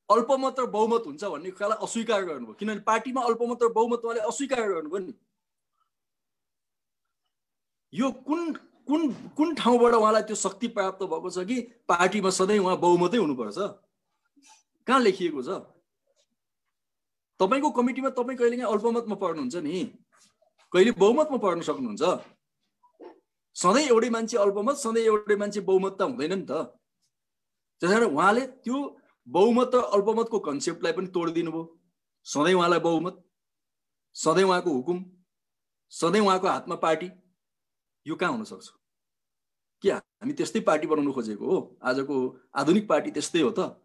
अल्पमत र बहुमत हुन्छ भन्ने कुरालाई अस्वीकार गर्नुभयो। किनभने पार्टीमा अल्पमत र बहुमत उहाँले अस्वीकार गर्नुभयो नि। यो कुन ठाउँबाट उहाँलाई त्यो शक्ति प्राप्त भएको छ कि पार्टीमा सधैँ उहाँ बहुमतै हुनुपर्छ? कहाँ लेखिएको छ? तपाईको कमिटीमा तपाई कहिलेकाहीँ अल्पमतमा पर्नुहुन्छ नि, कहिले बहुमतमा पर्न सक्नुहुन्छ। सधैँ एउटै मान्छे अल्पमत, सधैँ एउटै मान्छे बहुमत त हुँदैन नि त। त्यसैले उहाँले त्यो बहुमत र अल्पमतको कन्सेप्टलाई पनि तोडिदिनु भयो। सधैँ उहाँलाई बहुमत, सधैँ उहाँको हुकुम, सधैँ उहाँको हातमा पार्टी। यो कहाँ हुन सक्छ? के हामी त्यस्तै पार्टी बनाउन खोजेको हो? आजको आधुनिक पार्टी त्यस्तै हो त?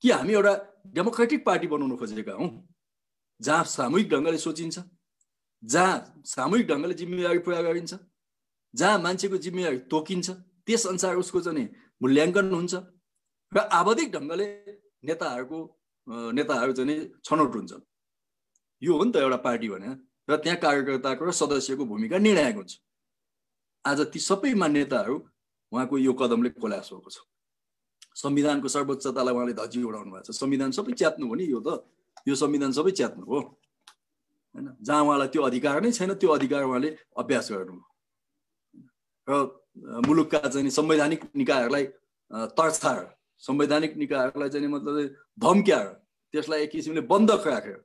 कि हामी एउटा डेमोक्रेटिक पार्टी बनाउन खोजेका हौं जहाँ सामूहिक ढंगले सोचिन्छ, जहाँ सामूहिक ढङ्गले जिम्मेवारी पुरा गरिन्छ, जहाँ मान्छेको जिम्मेवारी तोकिन्छ, त्यस अनुसार उसको चाहिँ मूल्याङ्कन हुन्छ र आवधिक ढङ्गले नेताहरू चाहिँ छनौट हुन्छन्। यो हो नि त एउटा पार्टी भने। र त्यहाँ कार्यकर्ताको र सदस्यको भूमिका निर्णायक हुन्छ। आज ती सबै मान्यताहरू उहाँको यो कदमले कोल्याप्स भएको छ। संविधानको सर्वोच्चतालाई उहाँले धज्जी उडाउनु भएको छ। संविधान सबै च्यात्नु हो नि, यो संविधान सबै च्यात्नु हो हैन। जहाँ उहाँलाई त्यो अधिकार नै छैन, त्यो अधिकार उहाँले अभ्यास गर्नु र मुलुकका चाहिँ संवैधानिक निकायहरूलाई तर्छाएर, संवैधानिक निकायहरूलाई चाहिँ मतलब धम्क्याएर, त्यसलाई एक किसिमले बन्द राखेर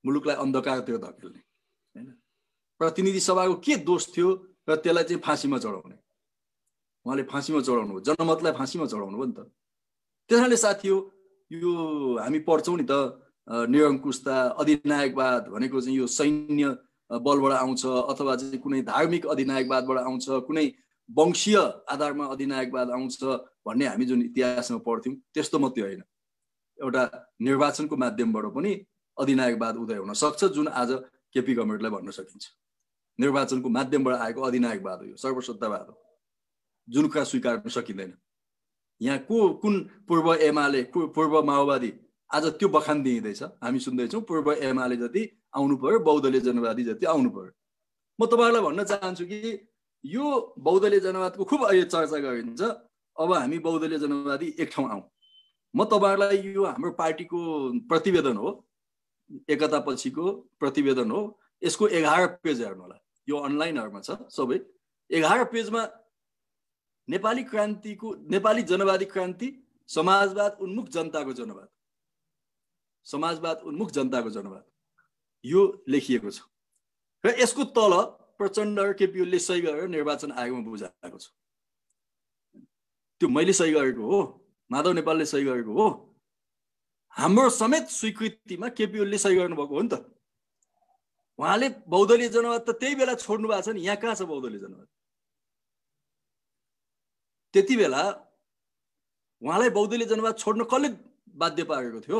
मुलुकलाई अन्धकारतिर धकेल्ने हैन। प्रतिनिधि सभाको के दोष थियो र त्यसलाई चाहिँ फाँसीमा चढाउने? उहाँले फाँसीमा चढाउनु हो, जनमतलाई फाँसीमा चढाउनु हो नि त। त्यसैले साथी हो, यो हामी पढ्छौँ नि त, निरङ्कुशता, अधिनायकवाद भनेको चाहिँ यो सैन्य बलबाट आउँछ अथवा चाहिँ कुनै धार्मिक अधिनायकवादबाट आउँछ, कुनै वंशीय आधारमा अधिनायकवाद आउँछ भन्ने हामी जुन इतिहासमा पढ्थ्यौँ त्यस्तो मात्रै होइन। एउटा निर्वाचनको माध्यमबाट पनि अधिनायकवाद उदय हुन सक्छ, जुन आज केपी गभर्मेन्टलाई भन्न सकिन्छ। निर्वाचनको माध्यमबाट आएको अधिनायकवाद हो, यो सर्वसत्तावाद हो, जुन कुरा स्वीकार्न सकिँदैन। यहाँ कुन पूर्व एमाले, पूर्व माओवादी आज त्यो बखान दिइँदैछ, हामी सुन्दैछौँ। पूर्व एमाले जति आउनु पर्यो, बहुदलीय जनवादी जति आउनु पर्यो। म तपाईँहरूलाई भन्न चाहन्छु कि यो बहुदलीय जनवादको खुब अहिले चर्चा गरिन्छ। अब हामी बहुदलीय जनवादी एक ठाउँ आउँ। म तपाईँहरूलाई यो हाम्रो पार्टीको प्रतिवेदन हो, एकता पछिको प्रतिवेदन हो, यसको 11 पेज हेर्नु होला, यो अनलाइनहरुमा छ सबै। 11 पेजमा नेपाली क्रान्तिको, नेपाली जनवादी क्रान्ति, समाजवाद उन्मुख जनताको जनवाद, समाजवाद उन्मुख जनताको जनवाद, यो लेखिएको छ। र यसको तल प्रचण्ड र केपी ओलीले सही गरेर निर्वाचन आयोगमा बुझाएको छ। त्यो मैले सही गरेको हो, माधव नेपालले सही गरेको हो, हाम्रो समेत स्वीकृतिमा केपी ओलीले सही गर्नुभएको हो नि त। उहाँले बहुदलीय जनवाद त त्यही बेला छोड्नु भएको छ नि। यहाँ कहाँ छ बहुदलीय जनवाद? त्यति बेला उहाँलाई बहुदलीय जनवाद छोड्न कसले बाध्य पारेको थियो?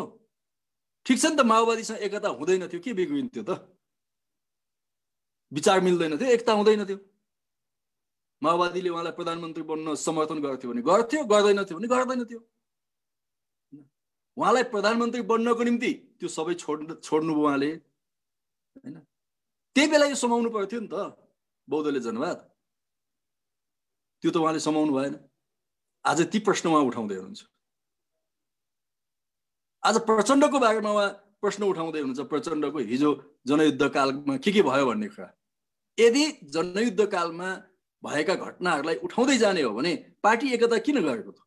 ठिक छ नि त, माओवादीसँग एकता हुँदैन थियो, के बिग्रिन्थ्यो त? विचार मिल्दैन थियो, एकता हुँदैन थियो। माओवादीले उहाँलाई प्रधानमन्त्री बन्न समर्थन गर्थ्यो भने गर्थ्यो, गर्दैन थियो भने गर्दैन थियो। उहाँलाई प्रधानमन्त्री बन्नको निम्ति त्यो सबै छोड्नु भयो उहाँले हैन। त्यही बेला यो समाउनु पर्थ्यो नि त बहुदलीय जनवाद। त्यो त उहाँले समाउनु भएन। आज ती प्रश्न उहाँ उठाउँदै हुनुहुन्छ। आज प्रचण्डको बारेमा उहाँ प्रश्न उठाउँदै हुनुहुन्छ। प्रचण्डको हिजो जनयुद्ध कालमा के भयो भन्ने कुरा। यदि जनयुद्ध कालमा भएका घटनाहरूलाई उठाउँदै जाने हो भने पार्टी एकता किन गरेको त?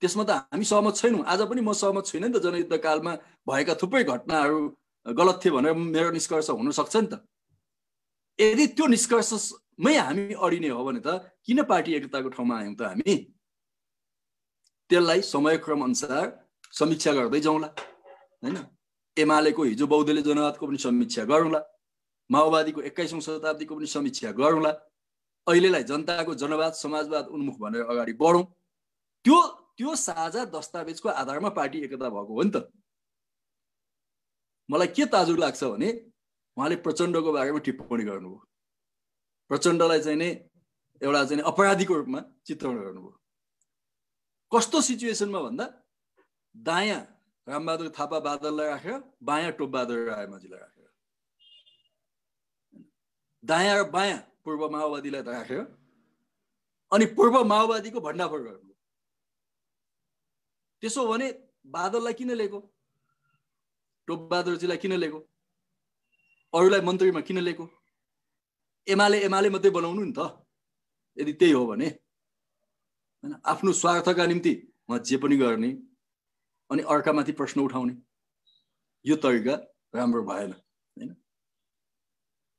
त्यसमा त हामी सहमत छैनौँ। आज पनि म सहमत छैन नि त। जनयुद्ध कालमा भएका थुप्रै घटनाहरू गलत थिए भनेर मेरो निष्कर्ष हुन सक्छ नि त। यदि त्यो निष्कर्षमै हामी अडिने हो भने त किन पार्टी एकताको ठाउँमा आयौँ त हामी? त्यसलाई समयक्रम अनुसार समीक्षा गर्दै जाउँला हैन। एमालेको हिजो बहुदलीय जनवादको पनि समीक्षा गरौँला, माओवादीको 21औं शताब्दीको पनि समीक्षा गरौँला, अहिलेलाई जनताको जनवाद समाजवाद उन्मुख भनेर अगाडि बढौँ। त्यो साझा दस्तावेजको आधारमा पार्टी एकता भएको हो नि त। मलाई के ताजुब लाग्छ भने उहाँले प्रचण्डको बारेमा टिप्पणी गर्नुभयो। प्रचण्डलाई चाहिँ नै एउटा चाहिँ अपराधीको रूपमा चित्रण गर्नुभयो। कस्तो सिचुएसनमा भन्दा दायाँ रामबहादुर थापा बादललाई राखेर बायाँ टोपबहादुर रायमाझीलाई राखेर, दायाँ र बायाँ पूर्व माओवादीलाई राखेर अनि पूर्व माओवादीको भण्डाफोर गर्नुभयो। त्यसो भने बादललाई किन लिएको? टोपबहादुरजीलाई किन लिएको? अरूलाई मन्त्रीमा किन लिएको? एमाले मात्रै बनाउनु नि त यदि त्यही हो भने हैन। आफ्नो स्वार्थका निम्ति उहाँ जे पनि गर्ने अनि अर्कामाथि प्रश्न उठाउने, यो तरिका राम्रो भएन हैन।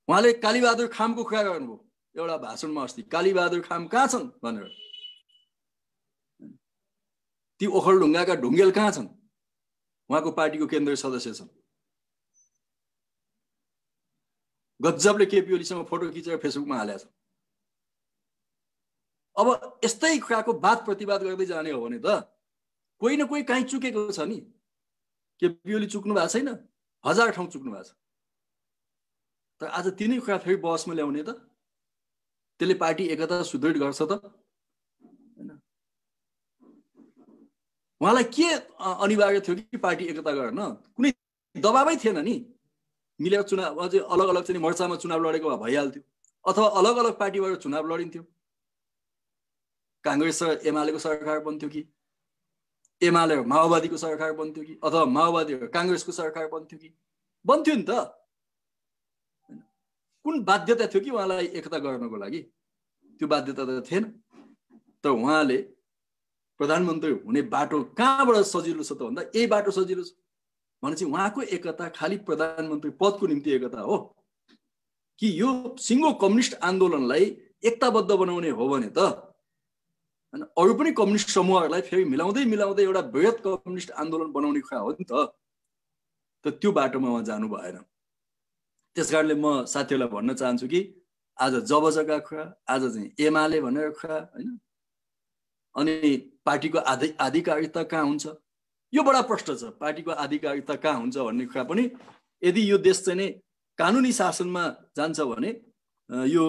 उहाँले कालीबहादुर खामको कुरा गर्नुभयो एउटा भाषणमा अस्ति। कालीबहादुर खाम कहाँ छन् भनेर। ती ओखलढुङ्गाका ढुङ्गेल कहाँ छन्? उहाँको पार्टीको केन्द्रीय सदस्य छन्। गजबले केपी ओलीसँग फोटो खिचेर फेसबुकमा हालेको छ। अब यस्तै कुराको वाद प्रतिवाद गर्दै जाने हो भने त कोही न कोही कहीँ चुकेको छ नि। केपी ओली चुक्नु भएको छैन, 1000 ठाउँ चुक्नु भएको छ। तर आज तिनै कुरा फेरि बहसमा ल्याउने त त्यसले पार्टी एकता सुदृढ गर्छ त हैन उहाँलाई के अनिवार्य थियो कि पार्टी एकता गर्न कुनै दबाबै थिएन नि मिलेर चुनाव अझै अलग अलग चाहिँ मोर्चामा चुनाव लडेको भए भइहाल्थ्यो अथवा अलग अलग पार्टीबाट चुनाव लडिन्थ्यो कांग्रेस र एमालेको सरकार बन्थ्यो कि एमाले र माओवादीको सरकार बन्थ्यो कि अथवा माओवादी र कांग्रेसको सरकार बन्थ्यो कि बन्थ्यो नि त कुन बाध्यता थियो कि उहाँलाई एकता गर्नको लागि त्यो बाध्यता त थिएन तर उहाँले प्रधानमन्त्री हुने बाटो कहाँबाट सजिलो छ त भन्दा यही बाटो सजिलो छ भनेपछि उहाँको एकता खाली प्रधानमन्त्री पदको निम्ति एकता हो कि यो सिङ्गो कम्युनिस्ट आन्दोलनलाई एकताबद्ध बनाउने हो भने त हैन अरु पनि कम्युनिस्ट समूहहरूलाई फेरि मिलाउँदै मिलाउँदै एउटा बृहत कम्युनिस्ट आन्दोलन बनाउने कुरा हो नि त त्यो बाटोमा उहाँ जानु भएन त्यसकारणले म साथीहरूलाई भन्न चाहन्छु कि आज जबजका कुरा आज चाहिँ एमाले भनेर कुरा हैन अनि पार्टीको आधिकारिकता कहाँ हुन्छ यो बडा प्रश्न छ पार्टीको आधिकारिकता कहाँ हुन्छ भन्ने कुरा पनि यदि यो देश चाहिँ नै कानुनी शासनमा जान्छ भने यो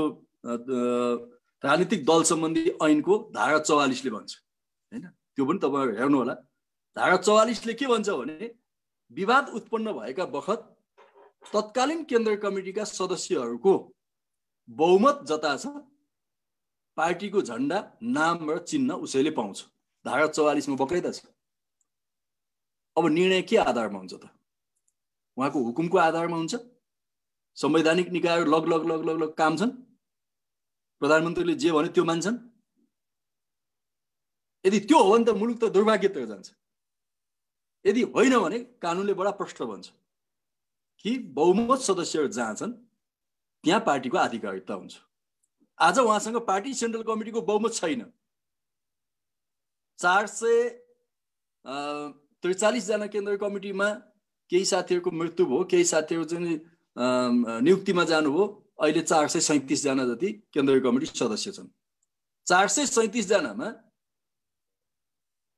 राजनीतिक दल सम्बन्धी ऐनको धारा 44 ले भन्छ हैन त्यो पनि तपाईहरु हेर्नु होला धारा 44 ले के भन्छ भने विवाद उत्पन्न भएका बखत तत्कालीन केन्द्रीय कमिटीका सदस्यहरूको बहुमत जता छ पार्टीको झण्डा नाम र चिन्ह उसैले पाउँछ धारा 44 मा बकाइदा छ अब निर्णय के आधारमा हुन्छ त उहाँको हुकुमको आधारमा हुन्छ संवैधानिक निकायहरु लग लग लग लग लग काम छन् प्रधानमन्त्रीले जे भने त्यो मान्छन् यदि त्यो हो भने त मुलुक त दुर्भाग्यतिर जान्छ यदि होइन भने कानुनले बडा प्रश्न बन्छ कि बहुमत सदस्यहरु जहाँ छन् त्यहाँ पार्टीको आधिकारिकता हुन्छ आज उहाँसँग पार्टी सेन्ट्रल कमिटीको बहुमत छैन 443 जना केन्द्रीय कमिटीमा केही साथीहरुको मृत्यु भयो केही साथीहरु चाहिँ नियुक्तिमा जानु हो अहिले 437 जना जति केन्द्रीय कमिटी सदस्य छन् 437 जनामा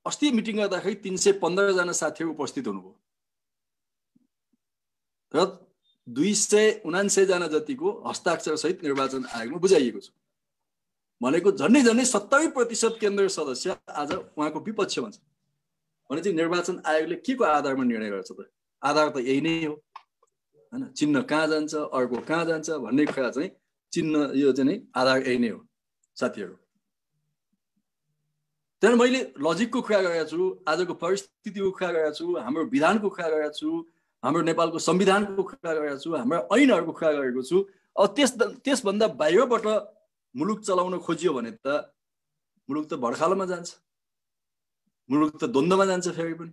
अस्ति मिटिङ गर्दाखेरि 315 जना साथीहरु उपस्थित हुनुभयो र 279 जना जतिको हस्ताक्षर सहित निर्वाचन आयोगमा बुझाइएको छ भनेको झन्डै झन्डै 70% केन्द्रीय सदस्य आज उहाँको विपक्षमा छन् भने चाहिँ निर्वाचन आयोगले के को आधारमा निर्णय गर्छ त आधार त यही नै हो हैन चिन्ह कहाँ जान्छ अर्को कहाँ जान्छ भन्ने कुरा चाहिँ चिन्ह यो चाहिँ आधार यही नै हो साथीहरु त्यही मैले लजिकको कुरा गरेको छु आजको परिस्थितिको कुरा गरेको छु हाम्रो विधानको कुरा गरेको छु हाम्रो नेपालको संविधानको कुरा गरेको छु हाम्रो ऐनहरुको कुरा गरेको छु अब त्यसभन्दा बाहिरबाट मुलुक चलाउन खोजियो भने त मुलुक त भड्खालोमा जान्छ मुलुक त द्वन्द्वमा जान्छ फेरि पनि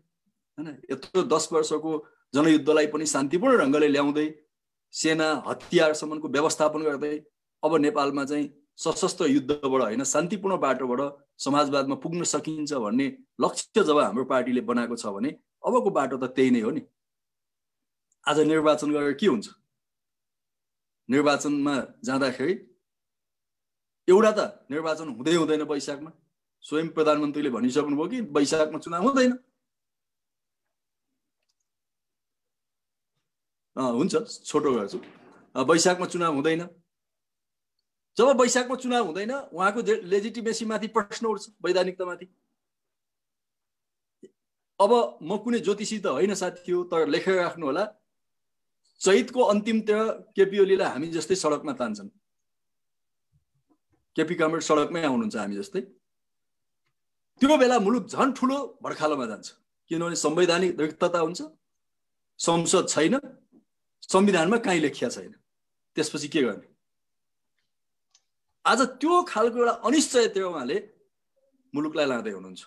हैन यत्रो 10 वर्षको जनयुद्धलाई पनि शान्तिपूर्ण ढंगले ल्याउँदै सेना हतियारसम्मको व्यवस्थापन गर्दै अब नेपालमा चाहिँ सशस्त्र युद्धबाट हैन शान्तिपूर्ण बाटोबाट समाजवादमा पुग्न सकिन्छ भन्ने लक्ष्य जब हाम्रो पार्टीले बनाएको छ भने अबको बाटो त त्यही नै हो नि आज निर्वाचन गरेर के हुन्छ निर्वाचनमा जाँदाखेरि एउटा त निर्वाचन हुँदै हुँदैन वैशाखमा स्वयं प्रधानमन्त्रीले भनिसक्नुभयो कि वैशाखमा चुनाव हुँदैन हुन्छ छोटो गर्छु वैशाखमा चुनाव हुँदैन जब वैशाखमा चुनाव हुँदैन उहाँको लेजिटिमेसी माथि प्रश्न उठ्छ वैधानिकतामाथि अब म कुनै ज्योतिषी त होइन साथी हो तर लेखेर राख्नु होला चैतको अन्तिमतिर केपी ओलीलाई हामी जस्तै सडकमा तान्छन् केपी कामरेड सडकमै आउनुहुन्छ हामी जस्तै त्यो बेला मुलुक झन् ठुलो भड्खालोमा जान्छ किनभने संवैधानिक रिक्तता हुन्छ संसद छैन संविधानमा कहीँ लेखिया छैन त्यसपछि के गर्ने आज त्यो खालको एउटा अनिश्चयता उहाँले मुलुकलाई लाँदै हुनुहुन्छ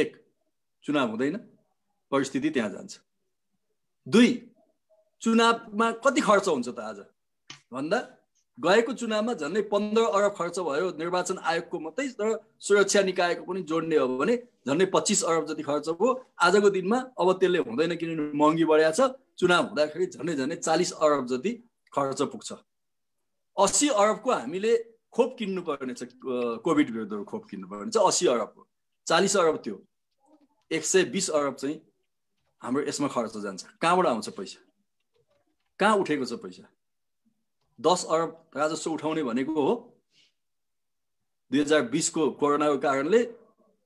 एक चुनाव हुँदैन परिस्थिति त्यहाँ जान्छ दुई चुनावमा कति खर्च हुन्छ त आज भन्दा गएको चुनावमा झन्डै 15 अरब खर्च भयो निर्वाचन आयोगको मात्रै र सुरक्षा निकायको पनि जोड्ने हो भने झन्डै 25 अरब जति खर्च भयो आजको दिनमा अब त्यसले हुँदैन किनभने महँगी बढ्या छ चुनाव हुँदाखेरि झन्डै झन्डै 40 अरब जति खर्च पुग्छ 80 अरबको हामीले खोप किन्नु पर्ने छ कोभिड विरुद्धको खोप किन्नु पर्ने छ 80 अरबको 40 अरब त्यो 120 अरब चाहिँ हाम्रो यसमा खर्च जान्छ कहाँबाट आउँछ पैसा कहाँ उठेको छ पैसा 10 अरब राजस्व उठाउने भनेको हो 2020 को कोरोनाको कारणले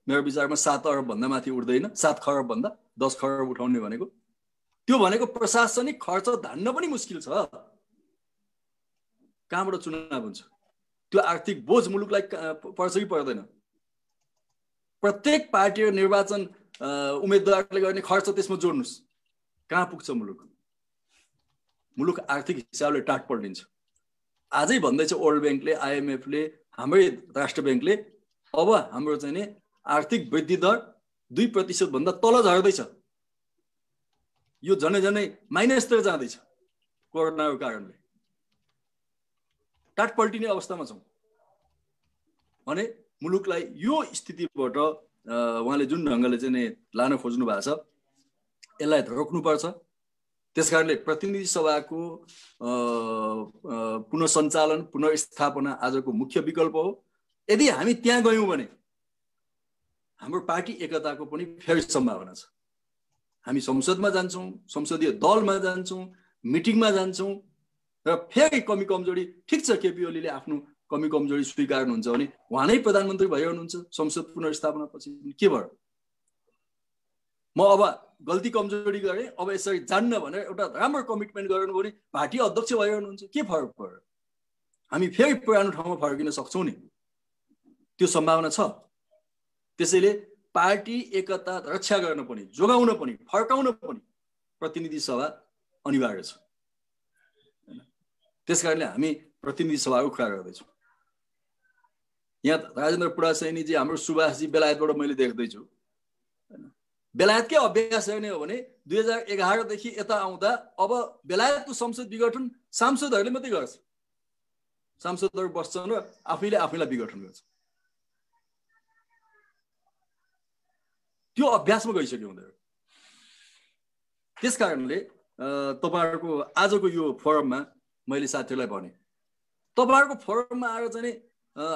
मेरो विचारमा 7 अरब भन्दा माथि उठ्दैन 7 खरब भन्दा 10 खरब उठाउने भनेको त्यो भनेको प्रशासनिक खर्च धान्न पनि मुस्किल छ कहाँबाट चुनाव हुन्छ त्यो आर्थिक बोझ मुलुकलाई पर्छ कि पर्दैन प्रत्येक पार्टी र निर्वाचन उम्मेदवारले गर्ने खर्च त्यसमा जोड्नुस् कहाँ पुग्छ मुलुक आर्थिक हिसाबले टाट पल्टिन्छ आजै भन्दैछ वर्ल्ड बैंकले आईएमएफ ले हाम्रै राष्ट्र बैंकले अब हाम्रो चाहिँ नि आर्थिक वृद्धि दर 2% भन्दा तल झर्दैछ यो जनै माइनसतिर जाँदैछ कोरोनाको कारणले टाट पल्टिने अवस्थामा छौं भने मुलुकलाई यो स्थितिबाट उहाँले जुन ढंगले चाहिँ नि लान खोज्नु भएको छ यसलाई रोक्नु पर्छ त्यसकारणले प्रतिनिधि सभाको पुनःसञ्चालन पुनर्स्थापना आजको मुख्य विकल्प हो यदि हामी त्यहाँ गयौं भने हाम्रो पार्टी एकताको पनि फेरि सम्भावना छ हामी संसदमा जान्छौं संसदीय दलमा जान्छौं मिटिङमा जान्छौं र फेरि कमी कमजोरी ठीक छ केपी ओलीले आफ्नो कमी कमजोरी स्वीकार्नुहुन्छ भने उहाँ नै प्रधानमन्त्री भइरहनुहुन्छ संसद पुनर्स्थापना पछि के भयो म अब गल्ती कमजोरी गरे अब यसरी जान्न भनेर एउटा राम्रो कमिटमेन्ट गर्नु भने पार्टी अध्यक्ष भइरहनुहुन्छ के फरक पर्यो हामी फेरि पुरानो ठाउँमा फर्किन सक्छौं नि त्यो सम्भावना छ त्यसैले पार्टी एकता रक्षा गर्न पनि जोगाउन पनि फर्काउन पनि प्रतिनिधि सभा अनिवार्य छ त्यसकारणले हामी प्रतिनिधि सभाको कुरा गर्दैछौं यहाँ राजेन्द्र पुडासैनी जी हाम्रो सुभाष जी बेलायतबाट मैले देख्दै छु बेलायतकै अभ्यास गर्ने हो भने 2011 देखि यता आउँदा अब बेलायतको संसद विघटन सांसदहरूले मात्रै गर्छ सांसदहरू बस्छन् र आफैलाई विघटन गर्छ त्यो अभ्यासमा गइसक्यो उनीहरु त्यसकारणले तपाईहरुको आजको यो फोरममा मैले साथीहरुलाई भने तपाईहरुको फोरममा आएर चाहिँ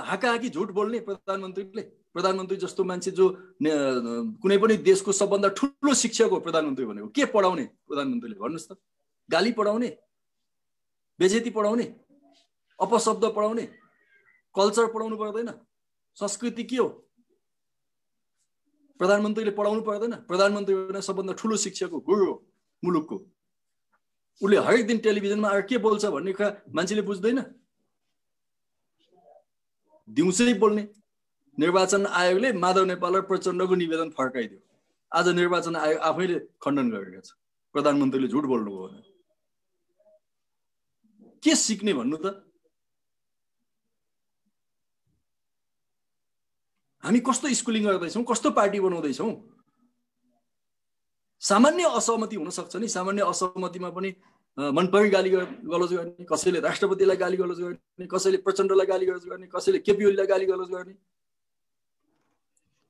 हाकाहाकी झुट बोल्ने प्रधानमन्त्री जस्तो मान्छे जो कुनै पनि देशको सबभन्दा ठूलो शिक्षक हो प्रधानमन्त्री भनेको के पढाउने प्रधानमन्त्रीले भन्नुस् त गाली पढाउने बेइज्जती पढाउने अपशब्द पढाउने कल्चर पढाउनु पर्दैन संस्कृति के हो प्रधानमन्त्रीले पढाउनु पर्दैन प्रधानमन्त्री भने सबभन्दा ठूलो शिक्षक हो गुरु हो मुलुकको उले हरेक दिन टेलिभिजनमा आएर के बोल्छ भन्ने कुरा मान्छेले बुझ्दैन दिउँसै बोल्ने निर्वाचन आयोगले माधव नेपाल र प्रचण्डको निवेदन फर्काइदियो आज निर्वाचन आयोग आफैले खण्डन गरेको छ प्रधानमन्त्रीले झुट बोल्नुभयो भने के सिक्ने भन्नु त हामी कस्तो स्कुलिङ गर्दैछौं कस्तो पार्टी बनाउँदैछौं सामान्य असहमति हुन सक्छ नि सामान्य असहमतिमा पनि मनपरी गाली गलौज गर्ने कसैले राष्ट्रपतिलाई गाली गलौज गर्ने कसैले प्रचण्डलाई गाली गलौज गर्ने कसैले केपी ओलीलाई गाली गलौज गर्ने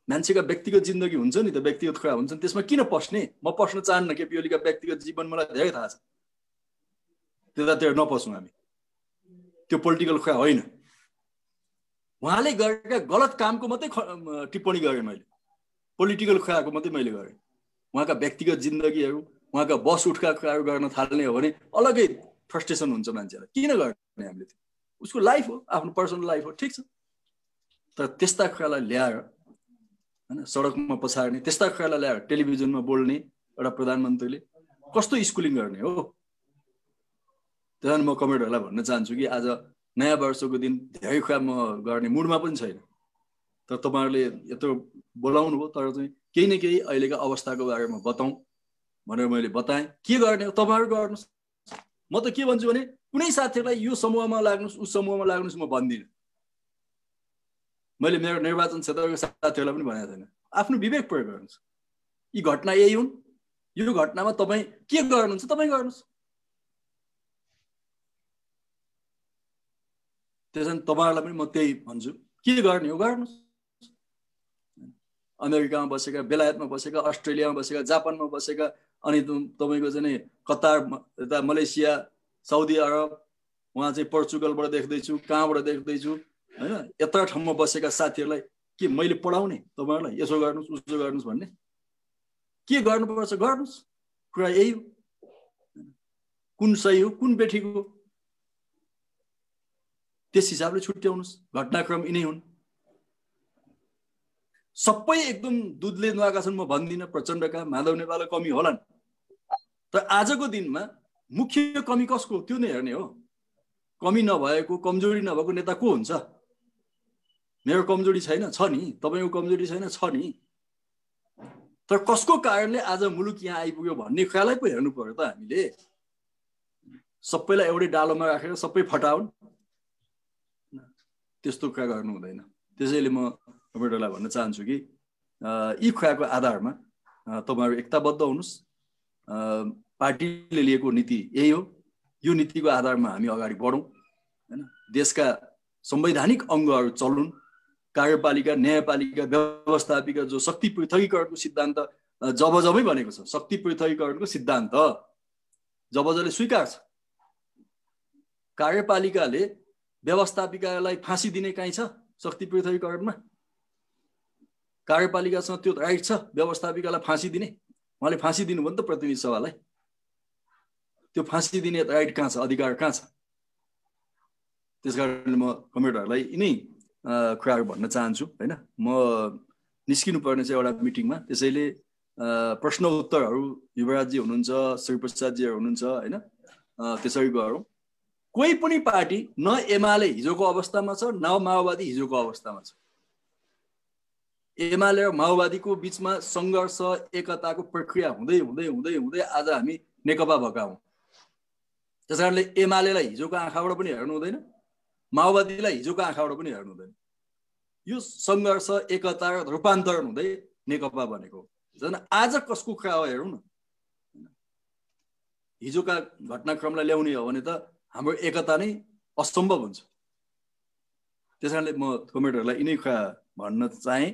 मान्छेका व्यक्तिगत जिन्दगी हुन्छ नि त व्यक्तिगत कुरा हुन्छ त्यसमा किन पस्ने म पस्न चाहन्न केपी ओलीका व्यक्तिगत जीवन मलाई धेरै थाहा छ त्यतातिर नपसौं हामी त्यो पोलिटिकल कुरा होइन उहाँले गरेका गलत कामको मात्रै टिप्पणी गरे मैले पोलिटिकल कुराको मात्रै मैले गरे उहाँका व्यक्तिगत जिन्दगीहरु उहाँका बस उठका कुराहरु गर्न थाल्ने हो भने अलगै फ्रस्ट्रेसन हुन्छ मान्छेलाई किन गर्ने हामीले उसको लाइफ हो आफ्नो पर्सनल लाइफ हो ठीक छ तर त्यस्ता कुरालाई ल्याएर हैन सडकमा पछार्ने त्यस्ता कुरालाई ल्याएर टेलिभिजनमा बोल्ने एउटा प्रधानमन्त्रीले कस्तो स्कुलिङ गर्ने हो त्यही म कमेन्टहरुलाई भन्न चाहन्छु कि आज नयाँ वर्षको दिन धेरै कुरा म गर्ने मुडमा पनि छैन तर तपाईहरुले यत्रो बोलाउनु भयो तर चाहिँ केही न केही अहिलेको अवस्थाको बारेमा बताउँ भनेर मैले बताएँ के गर्ने हो तपाईहरु गर्नुस् म त के भन्छु भने कुनै साथीहरुलाई यो समूहमा लाग्नुस् उस समूहमा लाग्नुस् म भन्दिन मैले मेरो निर्वाचन क्षेत्रको साथीहरुलाई पनि भनेको छैन आफ्नो विवेक प्रयोग गर्नुस् यी घटना यही हुन् यो घटनामा तपाई के गर्नुहुन्छ तपाई गर्नुस् त्यसैले तपाईहरुलाई पनि म त्यही भन्छु के गर्ने हो गर्नुस् अमेरिकामा बसेका बेलायतमा बसेका अस्ट्रेलियामा बसेका जापानमा बसेका अनि तपाईको चाहिँ कतार यता मलेसिया साउदी अरब वहाँ चाहिँ पोर्चुगलबाट देख्दै छु कहाँबाट देख्दै छु हैन यत्र ठाउँमा बसेका साथीहरुलाई के मैले पढाउने तपाईहरुलाई यसो गर्नुस् उसो गर्नुस् भन्ने के गर्नुपर्छ गर्नुस् कुरा यही हो कुन सही हो कुन बेठीको त्यस हिसाबले छुट्याउनुस्। घटनाक्रम यिनै हुन्। सबै एकदम दुधले नुहाएका छन् म भन्दिनँ, प्रचण्डका माधव नेपालका कमी होलान्, तर आजको दिनमा मुख्य कमी कसको त्यो नै हेर्ने हो। कमी नभएको, कमजोरी नभएको नेता को हुन्छ? मेरो कमजोरी छैन, छ नि। तपाईँको कमजोरी छैन, छ नि। तर कसको कारणले आज मुलुक यहाँ आइपुग्यो भन्ने कुरालाई पो हेर्नु पर्यो त हामीले। सबैलाई एउटै डालोमा राखेर सबै फटाउन्, त्यस्तो कुरा गर्नु हुँदैन। त्यसैले म तपाईँहरूलाई भन्न चाहन्छु कि यी कुराको आधारमा तपाईँहरू एकताबद्ध हुनुहोस्। पार्टीले लिएको नीति यही हो। यो नीतिको आधारमा हामी अगाडि बढौँ हैन। देशका संवैधानिक अङ्गहरू चलुन्। कार्यपालिका, न्यायपालिका, व्यवस्थापिका जो शक्ति पृथकीकरणको सिद्धान्त जबजबै बनेको छ, शक्ति पृथकीकरणको सिद्धान्त जबजले स्वीकार छ। कार्यपालिकाले व्यवस्थापिकालाई फाँसी दिने कहीँ छ शक्ति पृथकीकरणमा? कार्यपालिकासँग त्यो राइट छ व्यवस्थापिकालाई फाँसी दिने? उहाँले फाँसी दिनुभयो नि त प्रतिनिधि सभालाई। त्यो फाँसी दिने राइट कहाँ छ, अधिकार कहाँ छ? त्यसकारणले म कमेडरहरूलाई यिनै कुराहरू भन्न चाहन्छु हैन। म निस्किनु पर्ने चाहिँ एउटा मिटिङमा, त्यसैले प्रश्न उत्तरहरू युवराजजी हुनुहुन्छ, श्रीप्रसादजीहरू हुनुहुन्छ हैन, त्यसरी गरौँ। कोही पनि पार्टी न एमाले हिजोको अवस्थामा छ, न माओवादी हिजोको अवस्थामा छ। एमाले र माओवादीको बीचमा सङ्घर्ष, एकताको प्रक्रिया हुँदै हुँदै हुँदै हुँदै आज हामी नेकपा भएका हौँ। त्यसकारणले एमालेलाई हिजोको आँखाबाट पनि हेर्नु हुँदैन, माओवादीलाई हिजोको आँखाबाट पनि हेर्नु हुँदैन। यो सङ्घर्ष, एकता र रूपान्तरण हुँदै नेकपा बनेको। झन् आज कसको कुरा हो हेरौँ न। हिजोका घटनाक्रमलाई ल्याउने हो भने त हाम्रो एकता नै असम्भव हुन्छ। त्यसकारणले म कमेडरहरूलाई यिनै कुरा भन्न चाहेँ।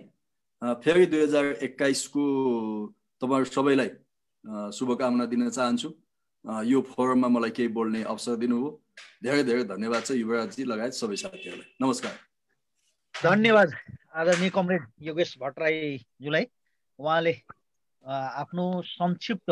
फेरि 2021 को तपाईँहरू सबैलाई शुभकामना दिन चाहन्छु। यो फोरममा मलाई केही बोल्ने अवसर दिनुभयो, धेरै धेरै धन्यवाद छ युवराजजी लगायत सबै साथीहरूलाई। नमस्कार। धन्यवाद आदरणीय कमरेड योगेश भट्टराईज्यूलाई। उहाँले आफ्नो संक्षिप्त